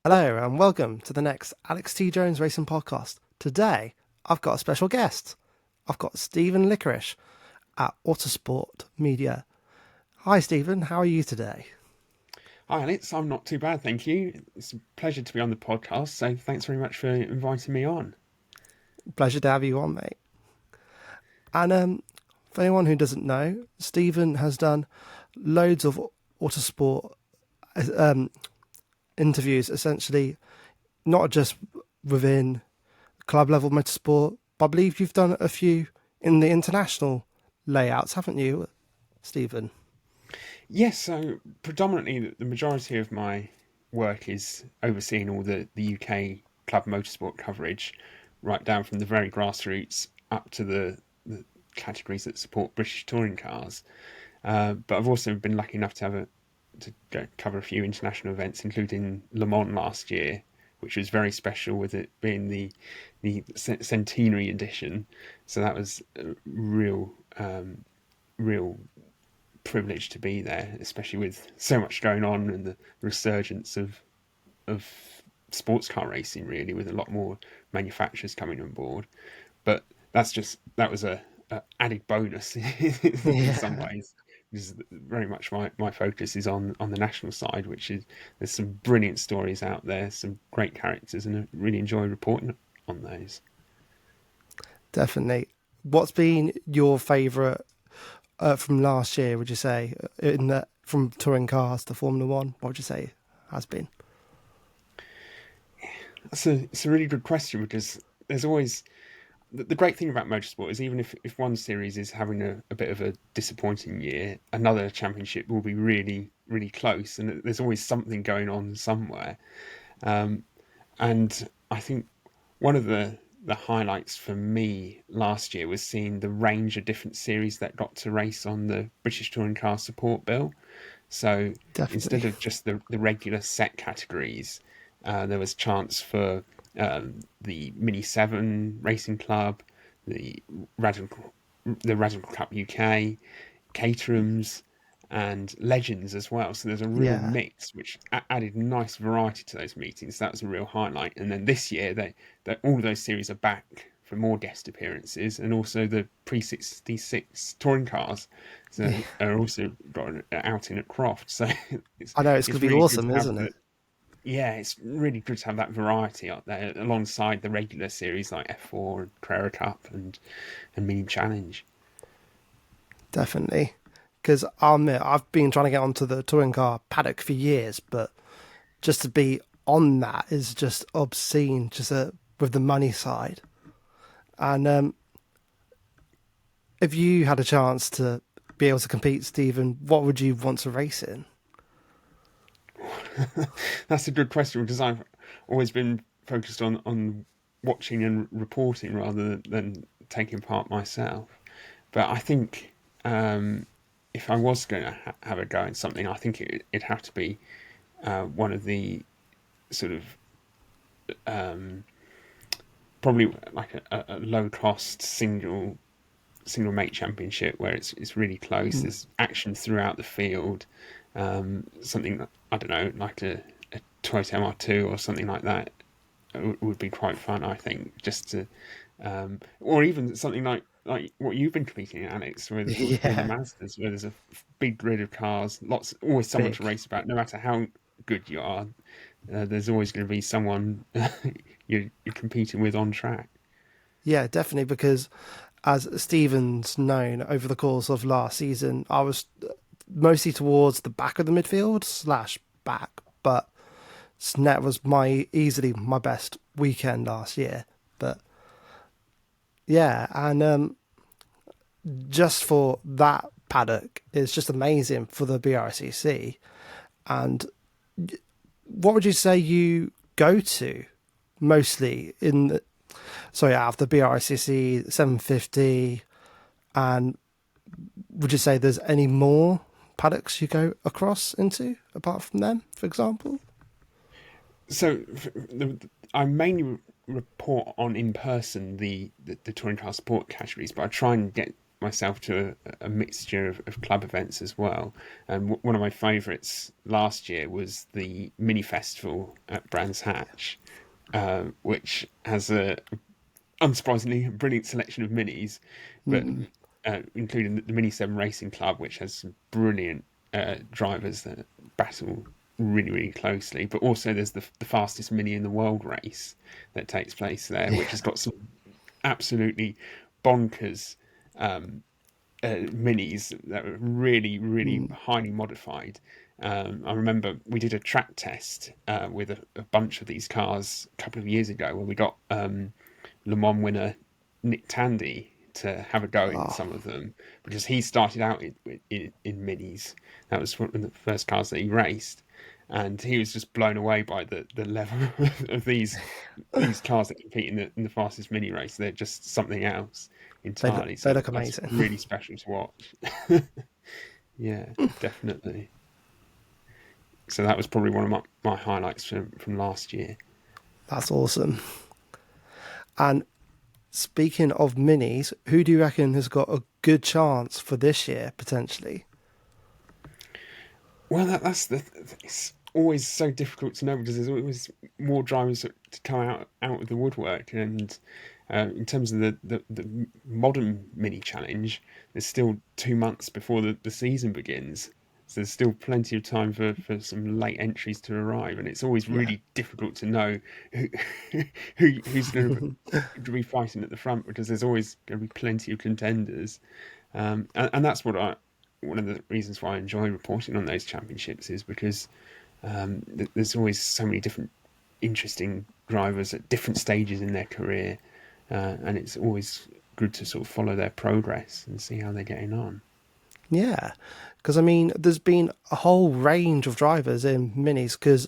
Hello and welcome to the next Alex T. Jones Racing Podcast. Today, I've got a special guest. I've got Stephen Licorice at Autosport Media. Hi, Stephen. How are you today? Hi, Alex. I'm not too bad, thank you. It's a pleasure to be on the podcast, so thanks very much for inviting me on. Pleasure to have you on, mate. And for anyone who doesn't know, Stephen has done loads of Autosport um, interviews, essentially, not just within club level motorsport, but I believe you've done a few in the international layouts, haven't you, Stephen? Yes, so predominantly the majority of my work is overseeing all the UK club motorsport coverage, right down from the very grassroots up to the categories that support British touring cars. But I've also been lucky enough to go cover a few international events, including Le Mans last year, which was very special with it being the centenary edition. So that was a real privilege to be there, especially with so much going on and the resurgence of sports car racing, really, with a lot more manufacturers coming on board. But that was a added bonus in some Yeah, ways. Because very much my focus is on the national side, which is there's some brilliant stories out there, some great characters, and I really enjoy reporting on those. definitely. What's been your favourite from last year? Would you say in the from touring cars to Formula One? What would you say has been? It's a really good question because there's always the great thing about motorsport is even if one series is having a bit of a disappointing year, another championship will be really close, and there's always something going on somewhere. Um, and I think one of the highlights for me last year was seeing the range of different series that got to race on the British Touring Car Support Bill. So instead Definitely. of just the regular set categories, there was chance for the Mini Seven Racing Club, the Radical the Radical Cup UK, Caterhams, and Legends as well. So there's a real Yeah. mix, which added nice variety to those meetings. That was a real highlight. And then this year, all of those series are back for more guest appearances, and also the pre-66 touring cars Yeah. are also got an outing at Croft. So it's I know it's going it's to be really good awesome, to have isn't it? the yeah, it's really good to have that variety up there alongside the regular series like F4 and Carrera Cup and Mini Challenge. Definitely. Because I'll admit, I've been trying to get onto the touring car paddock for years, but just to be on that is just obscene, just with the money side. And if you had a chance to be able to compete, Stephen, what would you want to race in? That's a good question because I've always been focused on watching and reporting rather than taking part myself. But I think if I was going to have a go in something, I think it'd have to be one of the sort of probably like a low cost single mate championship where it's really close. Mm. There's action throughout the field. Something that, I don't know, like a Toyota MR2 or something like that would be quite fun. I think just to, or even something like what you've been competing in, Alex, with the Yeah, Mazdas, where there's a big grid of cars, always someone to big. race about. No matter how good you are, there's always going to be someone you're competing with on track. Yeah, definitely. Because as Stephen's known over the course of last season, I was mostly towards the back of the midfield slash back, but Snet was my easily my best weekend last year. But yeah, and just for that paddock, it's just amazing for the BRCC. And what would you say you go to mostly in the, so yeah, out of the BRCC 750, and would you say there's any more paddocks you go across into apart from them, for example? So I mainly report on in person the touring car sport categories, but I try and get myself to a mixture of club events as well. And one of my favourites last year was the Mini Festival at Brands Hatch, which has unsurprisingly, a brilliant selection of minis, but including the Mini 7 Racing Club, which has some brilliant drivers that battle really, really closely. But also, there's the fastest mini in the world race that takes place there, which has got some absolutely bonkers minis that are really, really highly modified. I remember we did a track test with a bunch of these cars a couple of years ago where we got Le Mans winner Nick Tandy to have a go in some of them because he started out in minis. That was one of the first cars that he raced, and he was just blown away by the level of these cars that compete in the fastest mini race. They're just something else entirely. They So look that's amazing. really special to watch. Yeah, definitely. So that was probably one of my highlights from last year. That's awesome. And speaking of minis, who do you reckon has got a good chance for this year potentially? Well, that's it's always so difficult to know because there's always more drivers to come out of the woodwork. And in terms of the modern mini challenge, there's still 2 months before the season begins. So there's still plenty of time for some late entries to arrive, and it's always Yeah. really difficult to know who, who's going to be fighting at the front because there's always going to be plenty of contenders, and that's one of the reasons why I enjoy reporting on those championships is because there's always so many different interesting drivers at different stages in their career, and it's always good to sort of follow their progress and see how they're getting on. Yeah, because I mean, there's been a whole range of drivers in minis. Because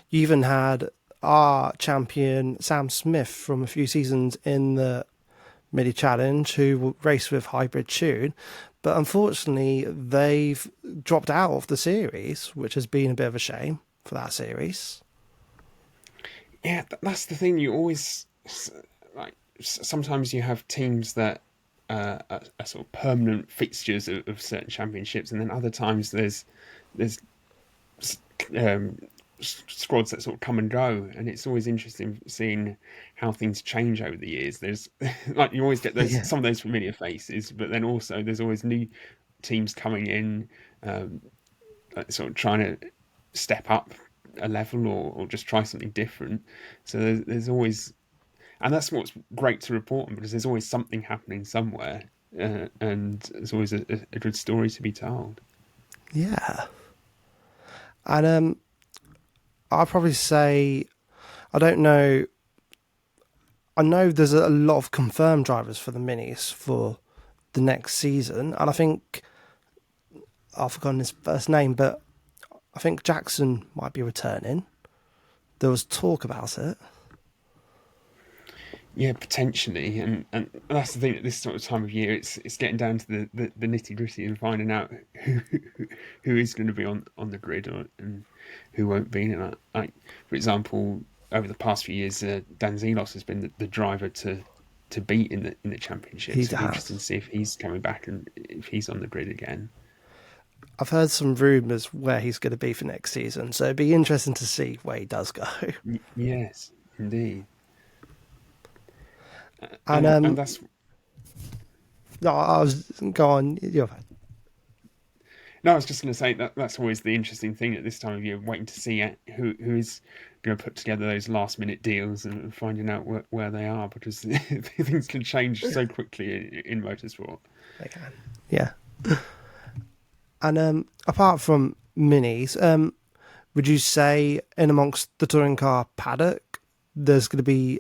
you even had our champion Sam Smith from a few seasons in the Mini Challenge, who raced with Hybrid Tune, but unfortunately they've dropped out of the series, which has been a bit of a shame for that series. Yeah, that's the thing. You always like sometimes you have teams that are sort of permanent fixtures of certain championships, and then other times there's um, squads that sort of come and go, and it's always interesting seeing how things change over the years. There's like you always get those Yeah, some of those familiar faces, but then also there's always new teams coming in, like sort of trying to step up a level or just try something different. So there's always, and that's what's great to report on because there's always something happening somewhere, and there's always a good story to be told. yeah, and I'll probably say I don't know. I know there's a lot of confirmed drivers for the minis for the next season, and I think I've forgotten his first name, but I think Jackson might be returning. There was talk about it. Yeah, potentially, and that's the thing. At this sort of time of year, it's getting down to the nitty gritty and finding out who is going to be on the grid and who won't be. And like for example, over the past few years, Dan Zelos has been the driver to beat in the championship. He So it'd be interesting has. to see if he's coming back and if he's on the grid again. I've heard some rumours where he's going to be for next season, so it'd be interesting to see where he does go. Yes, indeed, And and that's no, I was go on. You're fine. no, I was just going to say that's always the interesting thing at this time of year, waiting to see who is going to put together those last minute deals and finding out where they are because things can change so quickly in motorsport. They can. Yeah. And apart from minis, would you say in amongst the touring car paddock, there's going to be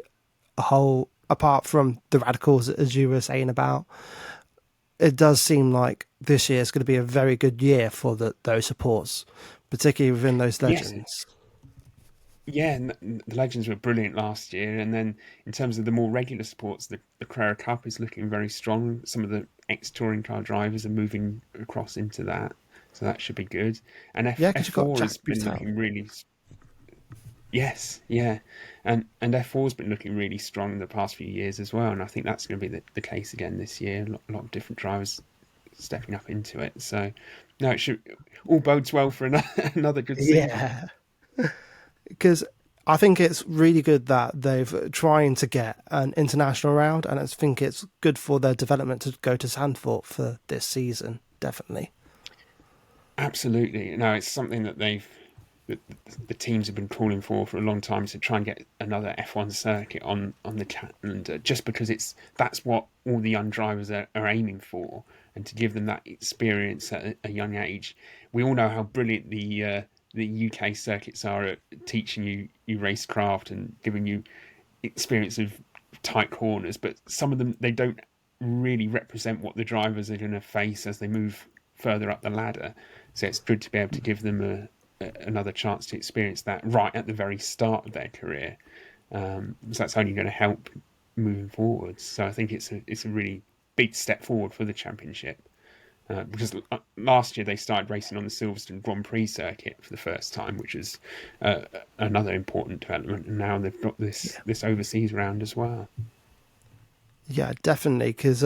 a whole apart from the radicals as you were saying about? It does seem like this year is going to be a very good year for those supports, particularly within those Yes, legends. yeah, and the Legends were brilliant last year, and then in terms of the more regular sports, the Carrera Cup is looking very strong. Some of the ex-touring car drivers are moving across into that, so that should be good. And Yeah, because you've got F4 Jack has been Buttel. looking really. Yes, yeah, and F4's been looking really strong in the past few years as well, and I think that's going to be the case again this year. A lot of different drivers stepping up into it, so no, it should all bodes well for another good season. Yeah, because I think it's really good that they've trying to get an international round, and I think it's good for their development to go to Sandford for this season. Definitely. Absolutely, no, it's something that that the teams have been calling for a long time to try and get another F1 circuit on the calendar, just because that's what all the young drivers are aiming for, and to give them that experience at a young age. We all know how brilliant the UK circuits are at teaching you racecraft and giving you experience of tight corners, but some of them, they don't really represent what the drivers are going to face as they move further up the ladder. So it's good to be able to give them another chance to experience that right at the very start of their career. So that's only going to help moving forwards. So I think it's a really big step forward for the championship. Because last year they started racing on the Silverstone Grand Prix circuit for the first time, which is another important development. And now they've got Yeah, this overseas round as well. yeah, definitely. Because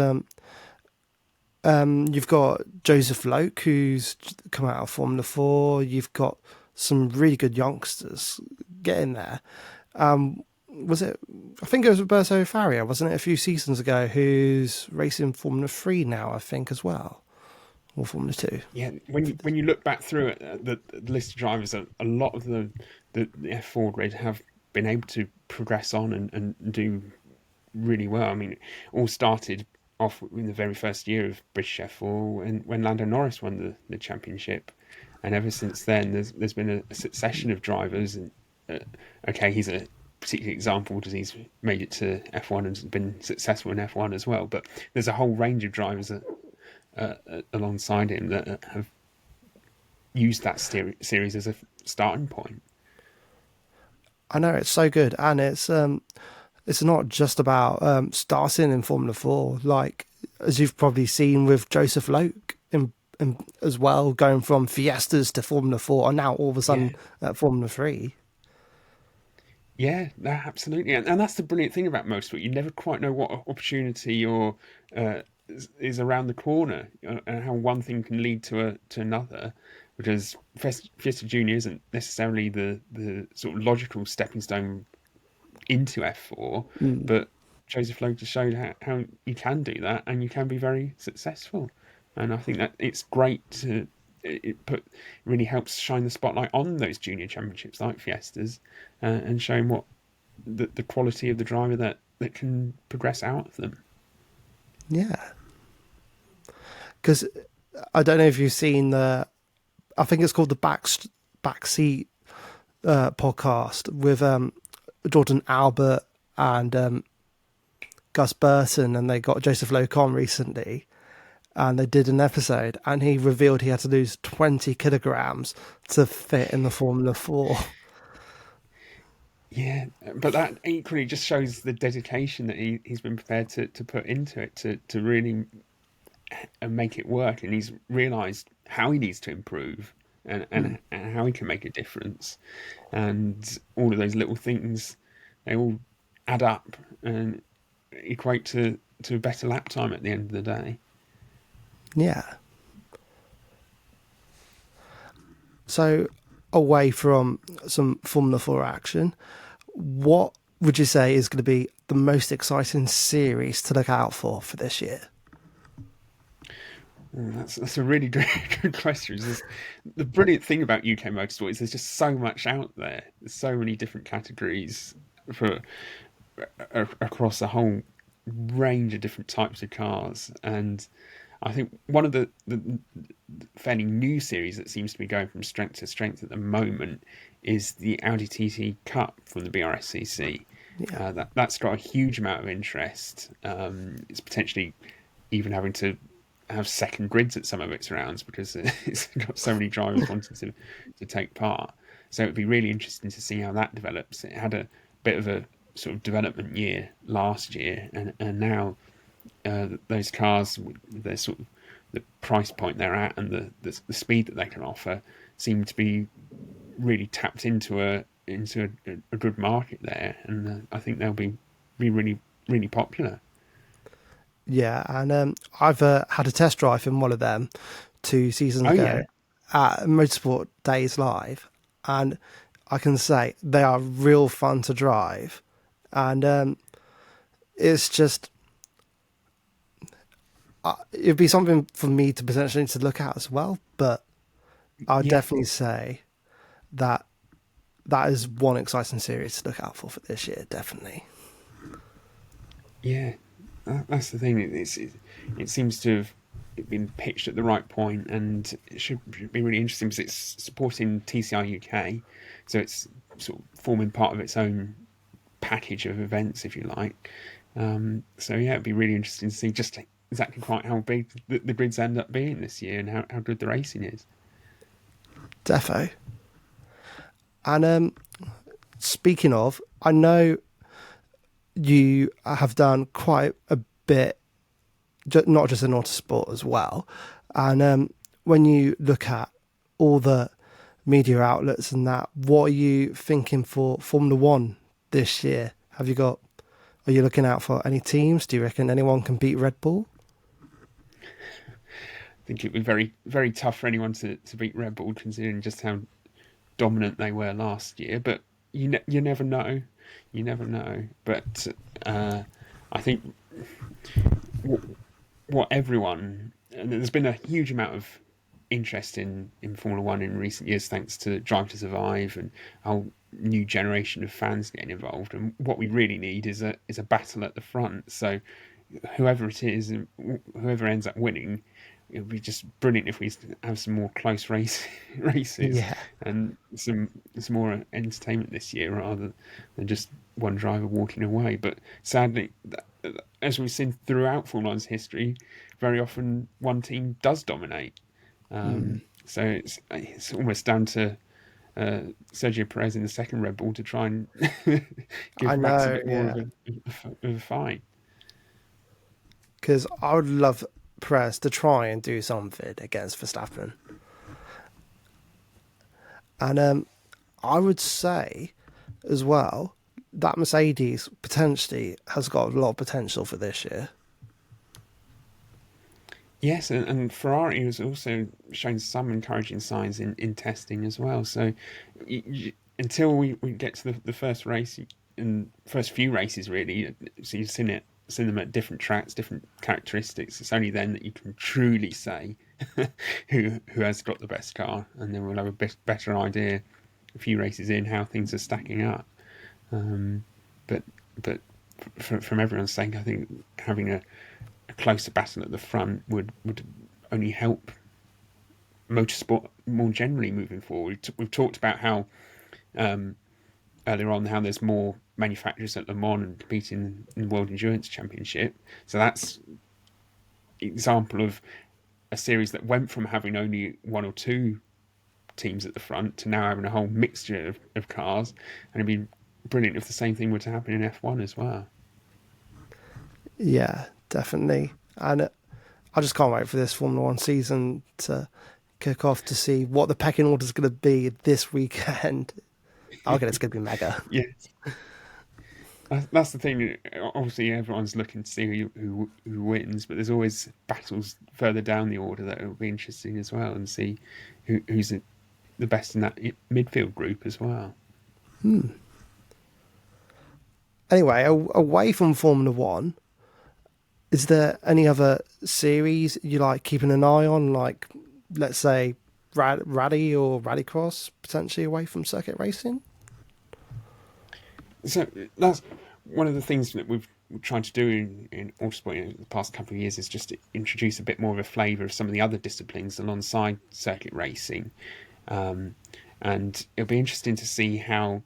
you've got Joseph Loke, who's come out of Formula Four. You've got some really good youngsters getting there. Was it? I think it was Roberto Faria, wasn't it, a few seasons ago? Who's racing Formula Three now, I think, as well, or Formula Two. Yeah, when you look back through it, the list of drivers, a lot of the F4 grid have been able to progress on and do really well. I mean, it all started off in the very first year of British F4 and when Lando Norris won the championship, and ever since then there's been a succession of drivers. And okay, he's a particular example because he's made it to F1 and been successful in F1 as well. But there's a whole range of drivers alongside him that have used that series as a starting point. I know it's so good, and it's not just about starting in Formula Four. Like as you've probably seen with Joseph Loke in as well, going from Fiestas to Formula Four, and now all of a Yeah, sudden at Formula Three. yeah, no, absolutely, and that's the brilliant thing about motorsport. You never quite know what opportunity or is around the corner, and how one thing can lead to another. Because Fiesta Junior isn't necessarily the sort of logical stepping stone into F4, Mm. but Joseph Lowe just showed how you can do that and you can be very successful. And I think that it's great to it really helps shine the spotlight on those junior championships like Fiestas, and showing what the quality of the driver that can progress out of them. Yeah, because I don't know if you've seen the. I think it's called the backseat podcast with Jordan Albert and Gus Burton, and they got Joseph Loke on recently, and they did an episode, and he revealed he had to lose 20 kilograms to fit in the Formula 4. Yeah, but that equally just shows the dedication that he's been prepared to put into it to really make it work. And he's realised how he needs to improve and how he can make a difference. And all of those little things, they all add up and equate to a better lap time at the end of the day. Yeah. So, away from some Formula 4 action, what would you say is going to be the most exciting series to look out for this year? That's a really good question. The brilliant thing about UK motorsport is there's just so much out there. There's so many different categories for across a whole range of different types of cars. And I think one of the fairly new series that seems to be going from strength to strength at the moment is the Audi TT Cup from the BRSCC. Yeah. That's got a huge amount of interest. It's potentially even having to have second grids at some of its rounds because it's got so many drivers wanting to take part. So it'd be really interesting to see how that develops. It had a bit of a sort of development year last year, and now those cars, their sort of the price point they're at and the speed that they can offer, seem to be really tapped into into a good market there, and I think they'll be really really popular. Yeah, and I've had a test drive in one of them 2 seasons Oh ago yeah, at Motorsport Days Live, and I can say they are real fun to drive, and it's just it'd be something for me to potentially to look at as well. But I'd yeah, definitely say that that is one exciting series to look out for this year. Definitely. yeah. That's the thing. It seems to have been pitched at the right point, and it should be really interesting because it's supporting TCR UK, so it's sort of forming part of its own package of events, if you like. So yeah, it'd be really interesting to see just exactly quite how big the grids end up being this year and how good the racing is. Defo. And speaking of, I know you have done quite a bit, not just in autosport as well. And when you look at all the media outlets and that, what are you thinking for Formula One this year? Have you got? Are you looking out for any teams? Do you reckon anyone can beat Red Bull? I think it'd be very very tough for anyone to beat Red Bull considering just how dominant they were last year. But you never know, you never know. But I think what everyone, and there's been a huge amount of interest in Formula One in recent years thanks to Drive to Survive and a whole new generation of fans getting involved. And what we really need is a battle at the front. So whoever it is, whoever ends up winning, it would be just brilliant if we have some more close races Yeah, and some more entertainment this year rather than just one driver walking away. But sadly, as we've seen throughout Formula One's history, very often one team does dominate. So it's almost down to Sergio Perez in the second Red Bull to try and I give Max a know. bit more Yeah, of a fight. because I would love Perez to try and do something against Verstappen, and I would say as well that Mercedes potentially has got a lot of potential for this year. Yes, and Ferrari has also shown some encouraging signs in testing as well. So until we get to the first race and first few races, really, so you've seen them at different tracks, different characteristics. It's only then that you can truly say who has got the best car, and then we'll have a better idea a few races in how things are stacking up. Um, but but from everyone's sake, I think having a closer battle at the front would only help motorsport more generally moving forward. We've talked about how um, earlier on how there's more manufacturers at Le Mans and competing in the World Endurance Championship. So that's an example of a series that went from having only one or two teams at the front to now having a whole mixture of cars. And it'd be brilliant if the same thing were to happen in F1 as well. Yeah, definitely. And I just can't wait for this Formula One season to kick off to see what the pecking order is going to be this weekend. Okay, it's going to be mega. Yeah, that's the thing. Obviously, everyone's looking to see who wins, but there's always battles further down the order that will be interesting as well, and see who's the best in that midfield group as well. Anyway, away from Formula One, is there any other series you like keeping an eye on? Like, let's say, rally or rallycross, potentially away from circuit racing? So that's one of the things that we've tried to do in autosport in the past couple of years is just to introduce a bit more of a flavour of some of the other disciplines alongside circuit racing. Um, and it'll be interesting to see how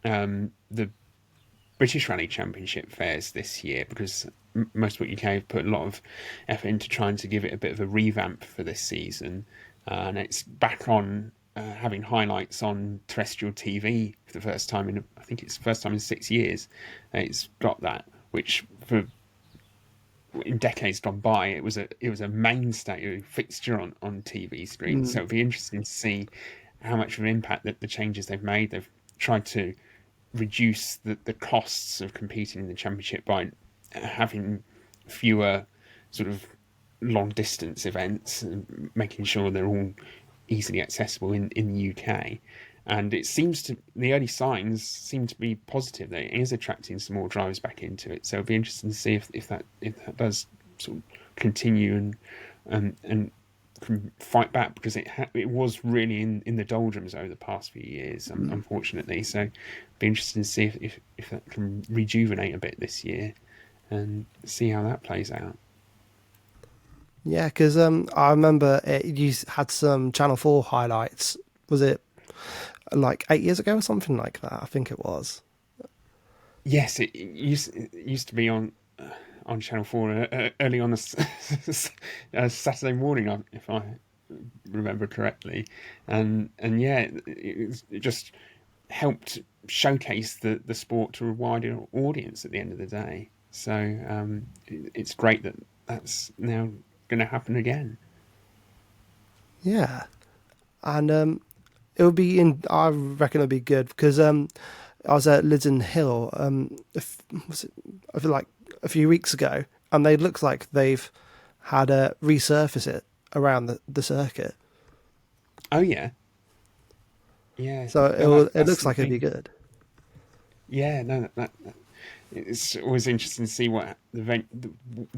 the British Rally Championship fares this year because Motorsport UK have put a lot of effort into trying to give it a bit of a revamp for this season. And it's back on having highlights on terrestrial TV for the first time I think it's the first time in 6 years. It's got that, which for in decades gone by, it was a mainstay fixture on TV screens. So it'd be interesting to see how much of an impact that the changes they've made. They've tried to reduce the costs of competing in the championship by having fewer sort of long distance events and making sure they're all easily accessible in the UK. And it seems to, the early signs seem to be positive that it is attracting some more drivers back into it. So it'll be interesting to see if that does sort of continue and can fight back, because it was really in the doldrums over the past few years, unfortunately. So it'll be interesting to see if that can rejuvenate a bit this year and see how that plays out. Yeah, because I remember you had some Channel 4 highlights. Was it like 8 years ago or something like that? I think it was. Yes, it used to be on Channel 4 early on a Saturday morning, if I remember correctly, and yeah, it just helped showcase the sport to a wider audience at the end of the day. So it's great that that's now going to happen again. Yeah, and it would be in. I reckon it'd be good because I was at Lydden Hill. Was it, I feel like a few weeks ago, and they look like they've had to resurface it around the circuit. Oh yeah, yeah. So No, it looks like it'd be good. Yeah, no, that it's always interesting to see what the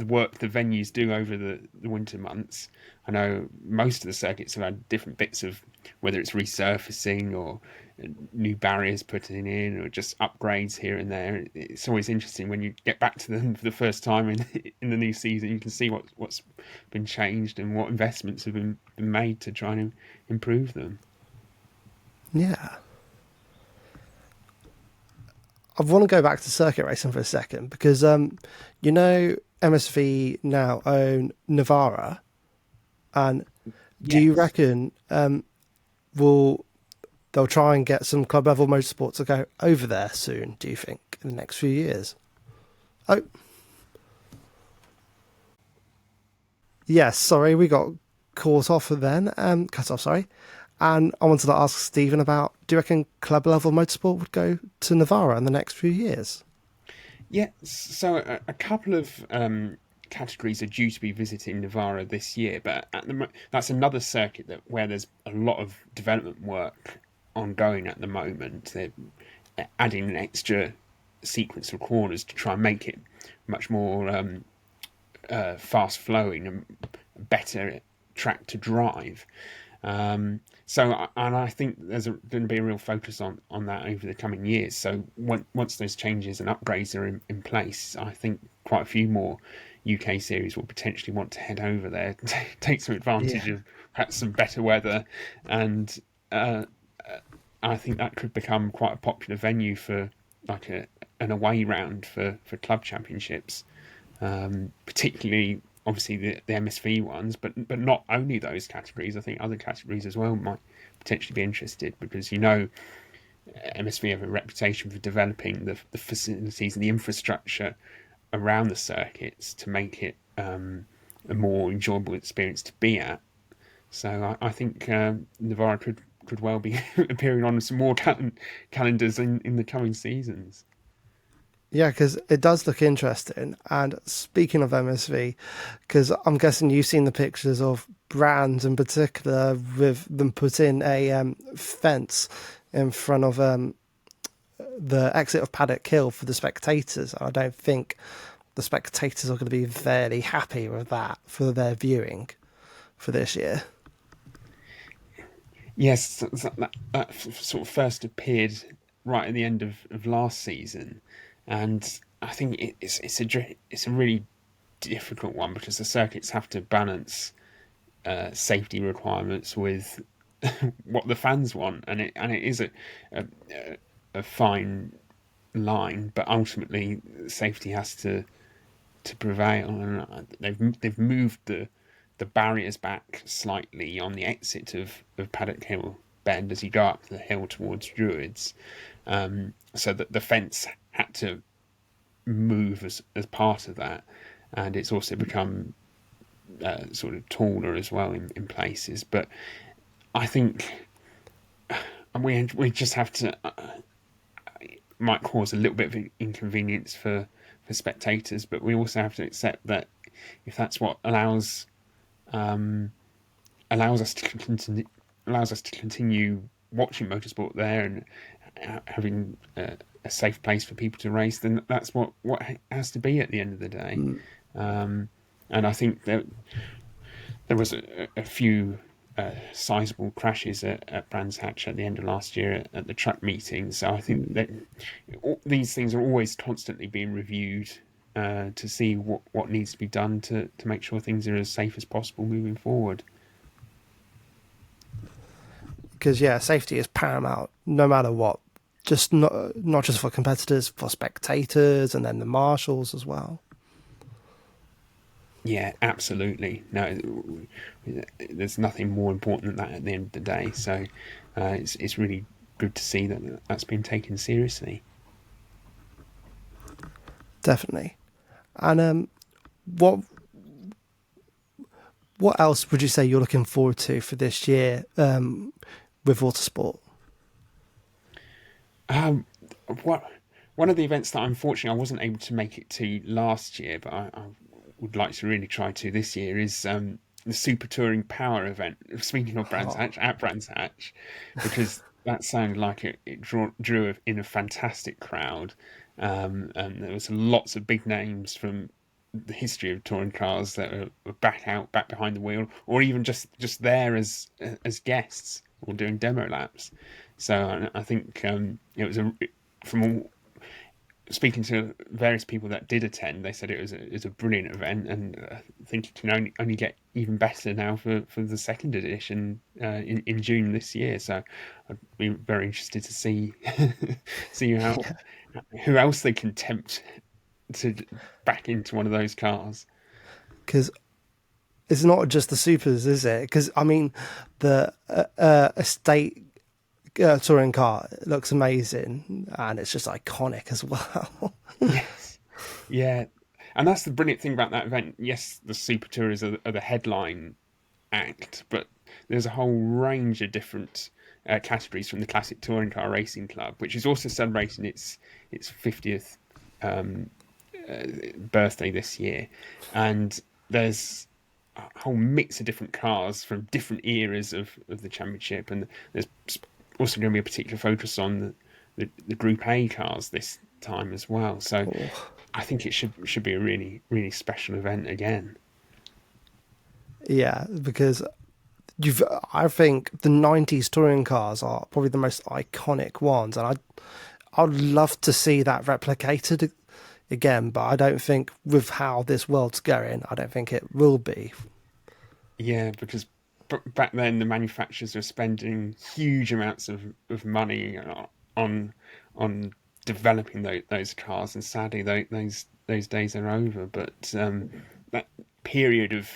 work the venues do over the winter months. I know most of the circuits have had different bits of, whether it's resurfacing or new barriers putting in or just upgrades here and there. It's always interesting when you get back to them for the first time in the new season. You can see what's been changed and what investments have been made to try and improve them. Yeah. I want to go back to circuit racing for a second because, MSV now own Navara, and do you reckon they'll try and get some club level motorsport to go over there soon? Do you think in the next few years? Oh, yes. Sorry, we got cut off. Sorry. And I wanted to ask Stephen about, do you reckon club level motorsport would go to Navara in the next few years? Yeah, so a couple of categories are due to be visiting Navara this year, but that's another circuit where there's a lot of development work ongoing at the moment. They're adding an extra sequence of corners to try and make it much more fast flowing and better track to drive. And I think there's going to be a real focus on that over the coming years. So once those changes and upgrades are in place, I think quite a few more UK series will potentially want to head over there, take some advantage of perhaps some better weather, and I think that could become quite a popular venue for like an away round for club championships, particularly obviously the MSV ones, but not only those categories. I think other categories as well might potentially be interested, because MSV have a reputation for developing the facilities and the infrastructure around the circuits to make it a more enjoyable experience to be at. So I think Navara could well be appearing on some more calendars in the coming seasons. Yeah, because it does look interesting. And speaking of MSV, because I'm guessing you've seen the pictures of brands in particular with them put in a fence in front of the exit of Paddock Hill for the spectators. I don't think the spectators are going to be very happy with that for their viewing for this year. Yes, that sort of first appeared right at the end of last season. And I think it's a really difficult one, because the circuits have to balance safety requirements with what the fans want, and it is a fine line, but ultimately safety has to prevail, and they've moved the barriers back slightly on the exit of Paddock Hill Bend as you go up the hill towards Druids, so that the fence had to move as part of that, and it's also become sort of taller as well in places. But I think we just have to might cause a little bit of inconvenience for spectators, but we also have to accept that if that's what allows us to continue watching motorsport there and having a safe place for people to race, then that's what has to be at the end of the day. And I think that there was a few sizable crashes at Brands Hatch at the end of last year at the track meeting. So I think that these things are always constantly being reviewed to see what needs to be done to make sure things are as safe as possible moving forward. Because yeah, safety is paramount no matter what. Just not just for competitors, for spectators, and then the marshals as well. Yeah, absolutely. No, there's nothing more important than that at the end of the day. So it's really good to see that that's been taken seriously. Definitely. And what else would you say you're looking forward to for this year with Autosport? One of the events that unfortunately I wasn't able to make it to last year, but I would like to really try to this year, is the Super Touring Power event. Speaking of Brands Hatch, at Brands Hatch, because that sounded like it drew in a fantastic crowd, and there was lots of big names from the history of touring cars that were back behind the wheel, or even just there as guests or doing demo laps. So I think it was from speaking to various people that did attend, they said it was a brilliant event, and I think it can only get even better now for the second edition in June this year. So I'd be very interested to see who else they can tempt to back into one of those cars. Because it's not just the supers, is it? Because I mean, the estate touring car looks amazing, and it's just iconic as well. Yes, yeah, and that's the brilliant thing about that event. Yes, the Super Tours are the headline act, but there's a whole range of different categories from the Classic Touring Car Racing Club, which is also celebrating its 50th birthday this year, and there's a whole mix of different cars from different eras of the championship, and there's also going to be a particular focus on the Group A cars this time as well. So I think it should be a really, really special event again. Yeah, because I think the '90s touring cars are probably the most iconic ones, and I'd love to see that replicated again. But I don't think with how this world's going, I don't think it will be. Yeah, because back then the manufacturers were spending huge amounts of money on developing those cars, and sadly those days are over. But that period of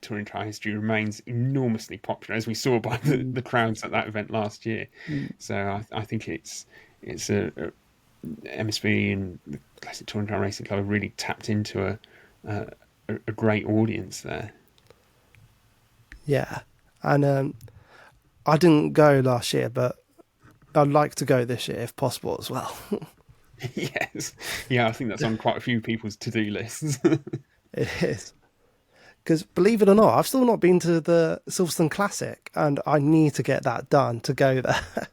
touring car history remains enormously popular, as we saw by the crowds at that event last year. So I think it's MSP and the Classic Touring Car Racing Club have really tapped into a great audience there. Yeah, and I didn't go last year, but I'd like to go this year if possible as well. Yes, yeah, I think that's on quite a few people's to-do lists. It is. Because believe it or not, I've still not been to the Silverstone Classic, and I need to get that done to go there.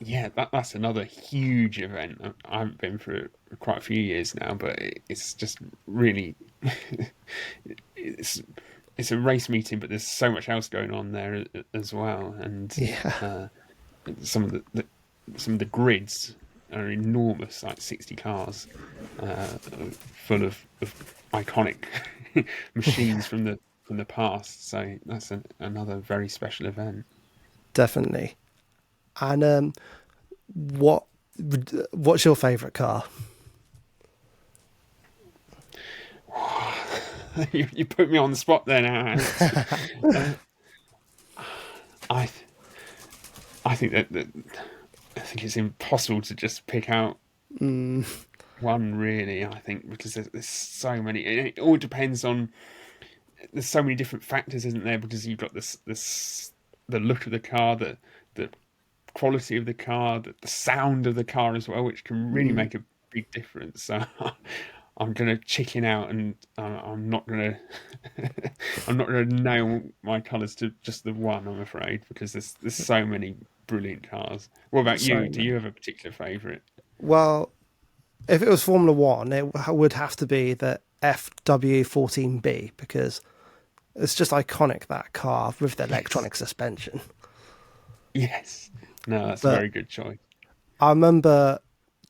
Yeah, that's another huge event. I haven't been for quite a few years now, but it's just really it's a race meeting, but there's so much else going on there as well, and Yeah, some of the grids are enormous, like 60 cars, full of iconic machines from the past. So that's another very special event. definitely. And what's your favourite car? You put me on the spot there now. I I think that I think it's impossible to just pick out one really. I think because there's so many. It all depends on. There's so many different factors, isn't there? Because you've got the look of the car, the quality of the car, the sound of the car as well, which can really make a big difference. So I'm gonna chicken out, and I'm not gonna I'm not gonna nail my colours to just the one. I'm afraid, because there's so many brilliant cars. What about you? So Do you have a particular favourite? well, if it was Formula One, it would have to be the FW14B because it's just iconic, that car with the Yes, electronic suspension. yes. No, that's a But very good choice. I remember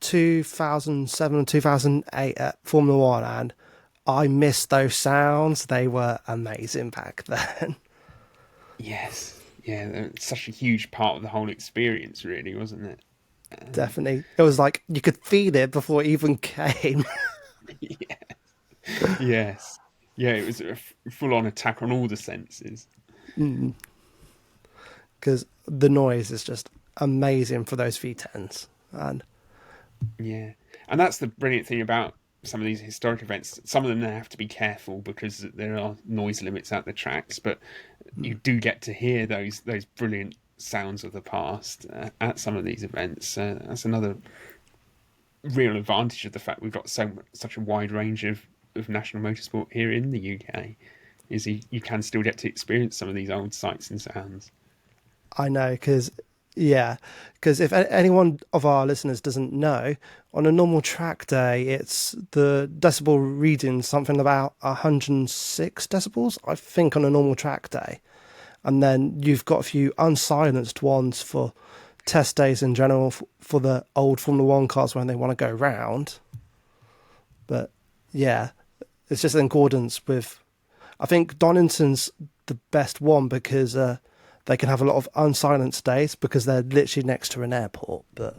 2007 and 2008 at Formula One, and I missed those sounds. They were amazing back then. Yes, yeah. They're such a huge part of the whole experience, really, wasn't it? Definitely. It was like you could feel it before it even came. Yeah. Yes, yeah. It was a full-on attack on all the senses. Because the noise is just amazing for those V10s. And Yeah, and that's the brilliant thing about some of these historic events. Some of them they have to be careful because there are noise limits at the tracks, but you do get to hear those brilliant sounds of the past at some of these events. That's another real advantage of the fact we've got such a wide range of national motorsport here in the UK. Is you can still get to experience some of these old sights and sounds. I know, because, yeah, because if anyone of our listeners doesn't know, on a normal track day, it's the decibel reading something about 106 decibels, I think, on a normal track day. And then you've got a few unsilenced ones for test days in general for the old Formula One cars when they want to go round. But yeah, it's just in accordance with. I think Donington's the best one because they can have a lot of unsilenced days because they're literally next to an airport. But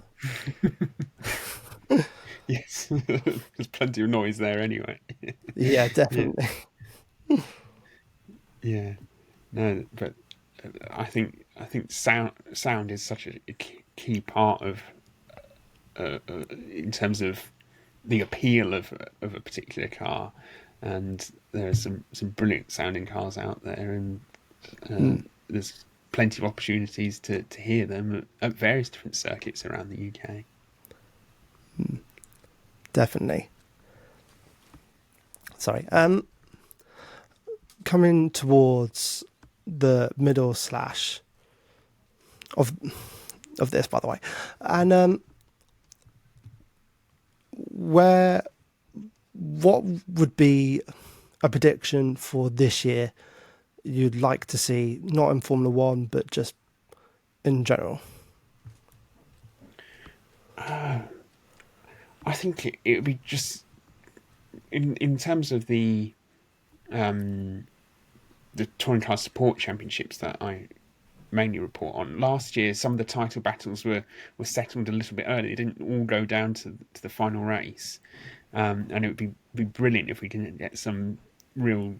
Yes, there's plenty of noise there anyway. yeah, Yeah, definitely. yeah. No, but I think sound is such a key part of in terms of the appeal of a particular car, and there are some brilliant sounding cars out there, and there's plenty of opportunities to hear them at various different circuits around the UK. Definitely. Sorry. Coming towards the middle slash of this, by the way, and where what would be a prediction for this year you'd like to see, not in Formula One, but just in general? I think it would be just in terms of the touring car support championships that I mainly report on. Last year, some of the title battles were settled a little bit early. It didn't all go down to the final race, and it would be brilliant if we can get some real.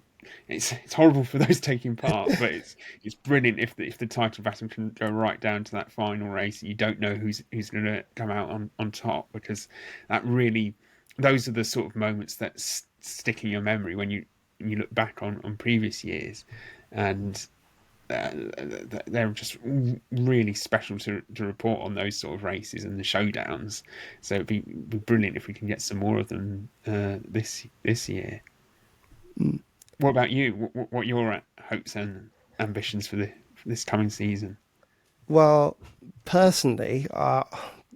It's horrible for those taking part, but it's brilliant if the title battle can go right down to that final race. You don't know who's going to come out on top, because that really, those are the sort of moments that stick in your memory when you look back on previous years, and they're just really special to report on those sort of races and the showdowns. So it'd be brilliant if we can get some more of them this year. What about you? What are your hopes and ambitions for this coming season? Well, personally,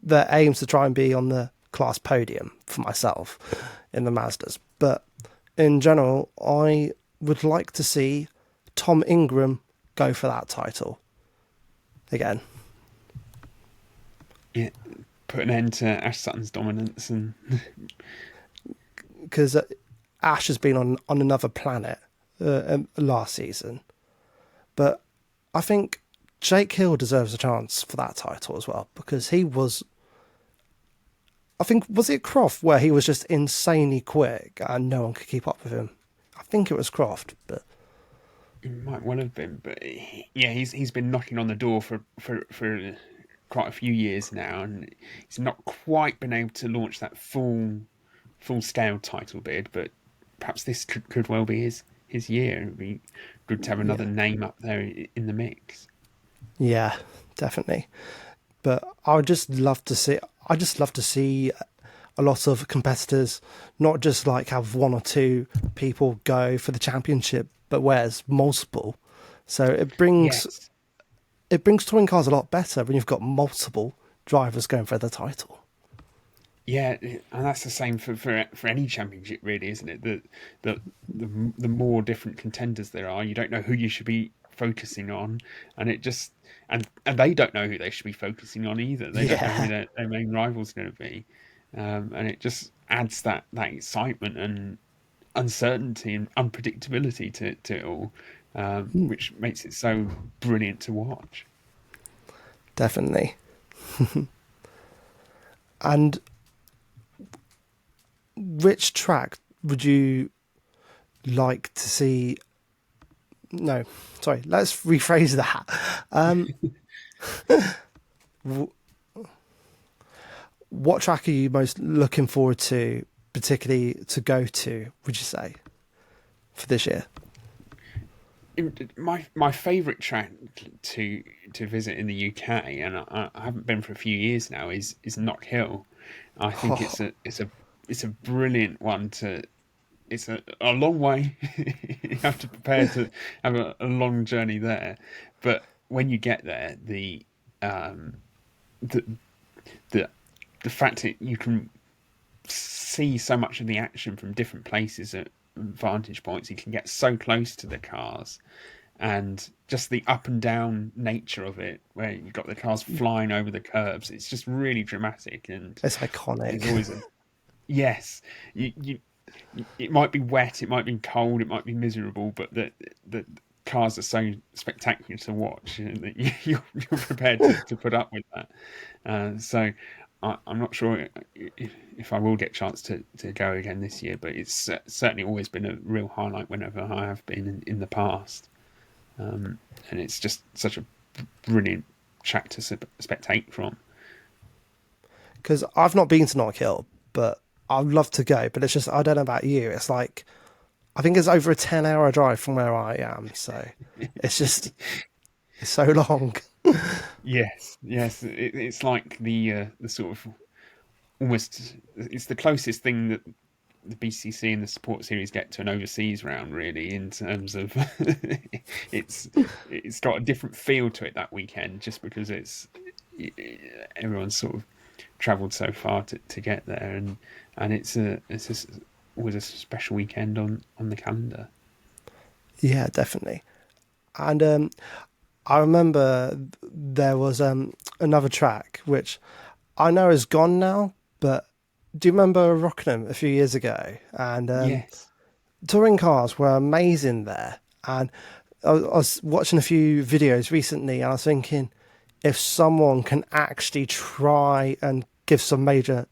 the aim's to try and be on the class podium for myself in the Mazdas. But in general, I would like to see Tom Ingram go for that title again. Yeah, put an end to Ash Sutton's dominance and Because Ash has been on another planet last season. But I think Jake Hill deserves a chance for that title as well, because he was, I think, was it Croft where he was just insanely quick and no one could keep up with him? I think it was Croft, but it might well have been, but yeah, he's been knocking on the door for quite a few years now, and he's not quite been able to launch that full scale title bid. But perhaps this could well be his year. It'd be good to have another yeah, name up there in the mix. yeah, definitely. but I just love to see a lot of competitors not just like have one or two people go for the championship, but where's multiple. So Yes. it brings touring cars a lot better when you've got multiple drivers going for the title. Yeah, and that's the same for any championship, really, isn't it? The the more different contenders there are, you don't know who you should be focusing on, and it just and they don't know who they should be focusing on either. They don't know who Yeah, their main rival's going to be, and it just adds that excitement and uncertainty and unpredictability to it all, which makes it so brilliant to watch. definitely. And which track would you like to see? No, sorry, let's rephrase that. Um, w- what track are you most looking forward to, particularly to go to, would you say, for this year? My favourite track to visit in the UK, and I haven't been for a few years now, is Knock Hill. I think Oh, it's a brilliant one to. It's a long way. You have to prepare to have a long journey there, but when you get there, um, the the the fact that you can see so much of the action from different places at vantage points, you can get so close to the cars, and just the up and down nature of it, where you've got the cars flying over the curbs, it's just really dramatic, and it's there's iconic. always a yes. You it might be wet, it might be cold, it might be miserable, but the cars are so spectacular to watch that you're prepared to put up with that. So I'm not sure if I will get a chance to go again this year, but it's certainly always been a real highlight whenever I have been in the past. And it's just such a brilliant track to spectate from. Because I've not been to Knock Hill, but I'd love to go. But it's just, I don't know about you. It's like, I think it's over a 10-hour drive from where I am. So it's just, it's so long. Yes, yes, it's like the sort of almost it's the closest thing that the BCC and the Support Series get to an overseas round, really, in terms of it's it's got a different feel to it that weekend, just because everyone's sort of travelled so far to get there, and always a special weekend on the calendar. Yeah, definitely. And I remember there was another track which I know is gone now, but do you remember Rockingham a few years ago? And Yes, touring cars were amazing there. And I was watching a few videos recently, and I was thinking, if someone can actually try and give some major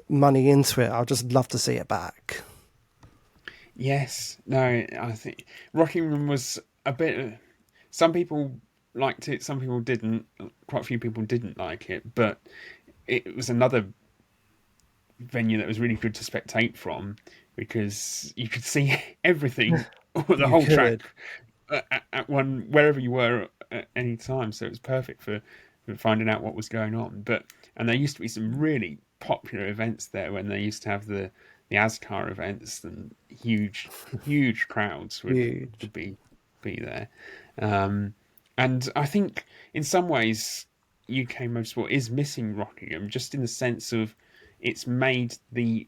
money into it, I'd just love to see it back. yes, no, I think Rockingham was a bit. Some people liked it, some people didn't. Quite a few people didn't like it, but it was another venue that was really good to spectate from because you could see everything, the You whole track could. at one wherever you were at any time. So it was perfect for finding out what was going on. But and there used to be some really popular events there when they used to have the ASCAR events, and huge crowds Huge. would be there. Um, and I think in some ways UK motorsport is missing Rockingham, just in the sense of it's made the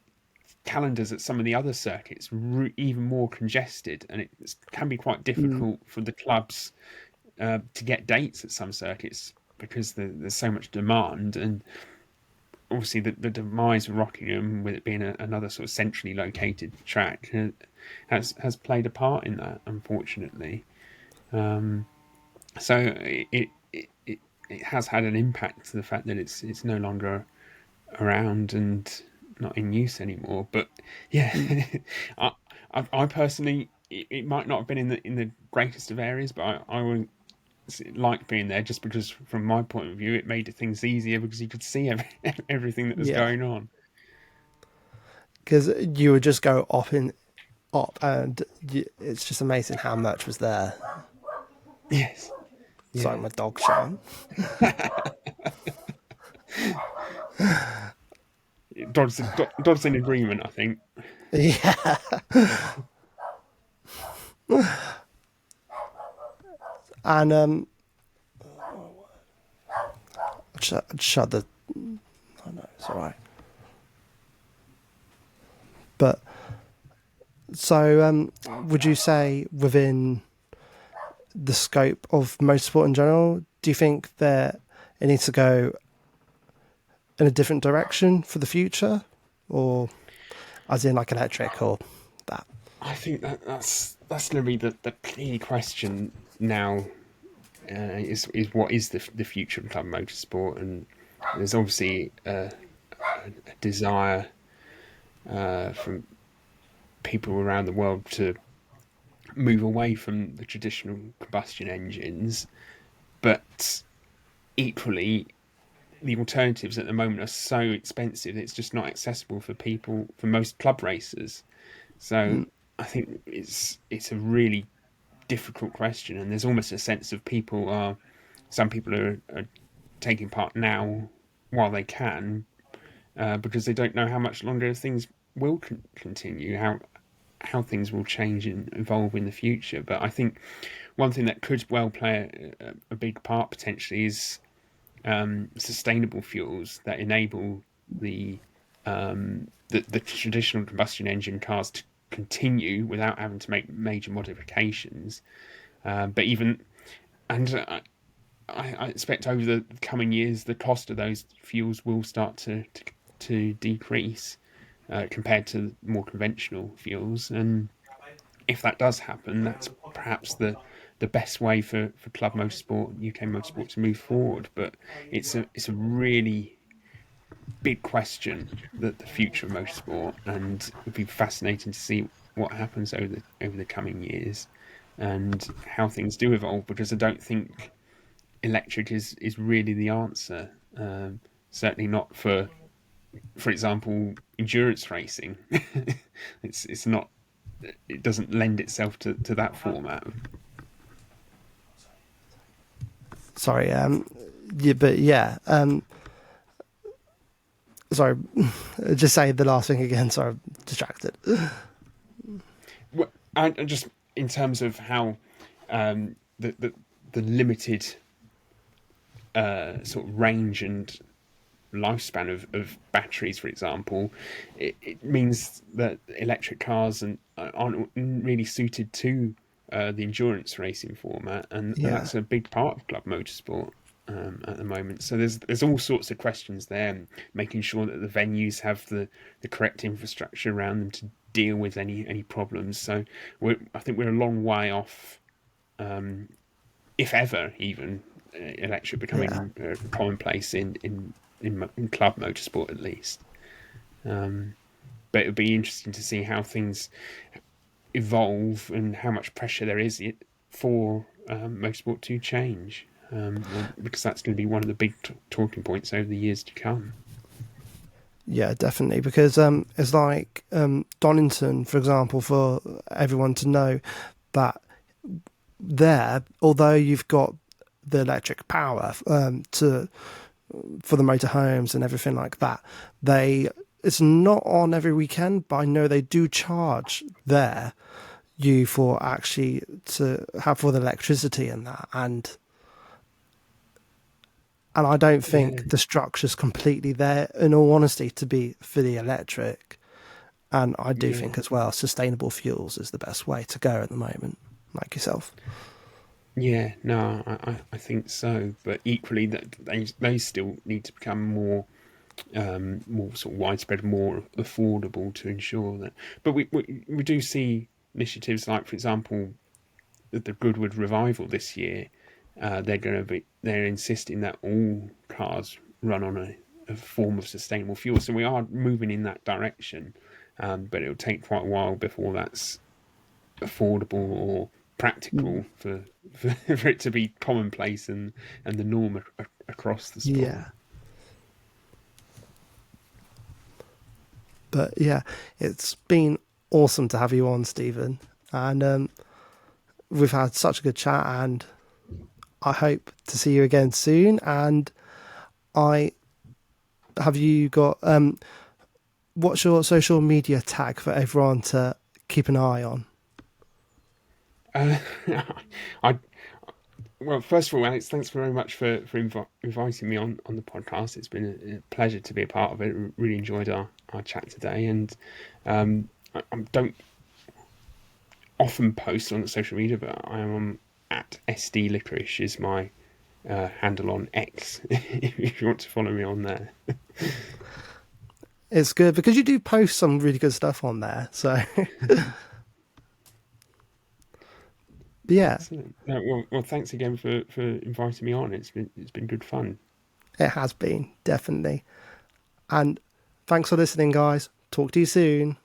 calendars at some of the other circuits even more congested, and it can be quite Mm. difficult for the clubs to get dates at some circuits because there's so much demand. And obviously, the demise of Rockingham, with it being another sort of centrally located track, has played a part in that, unfortunately. Um, so it has had an impact to the fact that it's no longer around and not in use anymore. But yeah, Mm. I, I personally, it might not have been in the greatest of areas, but I would like being there just because, from my point of view, it made things easier because you could see everything that was Yeah. going on. Because you would just go up, and it's just amazing how much was there. Yes, Sorry, yeah. my dog, Sean. Dodd's in agreement, I think. Yeah. And shut the. Oh no, it's all right. But so, would you say within the scope of motorsport in general, do you think that it needs to go in a different direction for the future, or as in like electric or that? I think that's going to be the key question now. Is what is the future of club motorsport? And there's obviously a desire from people around the world to move away from the traditional combustion engines, but equally the alternatives at the moment are so expensive it's just not accessible for people, for most club racers. So I think it's a really difficult question, and there's almost a sense of some people are taking part now while they can, because they don't know how much longer things will continue, how things will change and evolve in the future. But I think one thing that could well play a big part potentially is sustainable fuels that enable the traditional combustion engine cars to continue without having to make major modifications. But even and I expect over the coming years the cost of those fuels will start to decrease compared to more conventional fuels. And if that does happen, that's perhaps the best way for club motorsport, UK motorsport, to move forward. But it's a really big question, that the future of motorsport, and it would be fascinating to see what happens over the coming years and how things do evolve. Because I don't think electric is really the answer. Certainly not for example, endurance racing. It's not. It doesn't lend itself to that format. Sorry, yeah, but yeah, sorry, just say the last thing again. Sorry, I'm distracted. Well, and just in terms of how the limited sort of range and lifespan of batteries, for example, it means that electric cars aren't really suited to the endurance racing format, and Yeah, that's a big part of club motorsport at the moment. So there's all sorts of questions there, making sure that the venues have the correct infrastructure around them to deal with any problems. So I think we're a long way off, if ever, even electric yeah, becoming commonplace in club motorsport at least. But it would be interesting to see how things evolve and how much pressure there is for motorsport to change, because that's going to be one of the big talking points over the years to come. yeah, definitely. Because it's like Donington, for example, for everyone to know that there, although you've got the electric power to for the motorhomes and everything like that, it's not on every weekend, but I know they do charge there you for actually to have for the electricity and that, and I don't Yeah, think the structure's completely there, in all honesty, to be fully electric. And I do yeah, think as well, sustainable fuels is the best way to go at the moment, like yourself. yeah. No, I think so. But equally, that they still need to become more sort of widespread, more affordable to ensure that. But we do see initiatives like, for example, the Goodwood Revival this year. They're insisting that all cars run on a form of sustainable fuel. So we are moving in that direction, but it'll take quite a while before that's affordable or practical for it to be commonplace and the norm across the sport. Yeah. But yeah, it's been awesome to have you on, Stephen. And we've had such a good chat, and I hope to see you again soon. And I have you got what's your social media tag for everyone to keep an eye on? Uh, I Well, first of all, Alex, thanks very much for inviting me on the podcast. It's been a pleasure to be a part of it. Really enjoyed our chat today, and I don't often post on social media, but I am at SD Licorice is my handle on X. If you want to follow me on there. It's good because you do post some really good stuff on there. So yeah, Excellent. Well, thanks again for inviting me on. It's been good fun. it has been definitely. And thanks for listening, guys. Talk to you soon.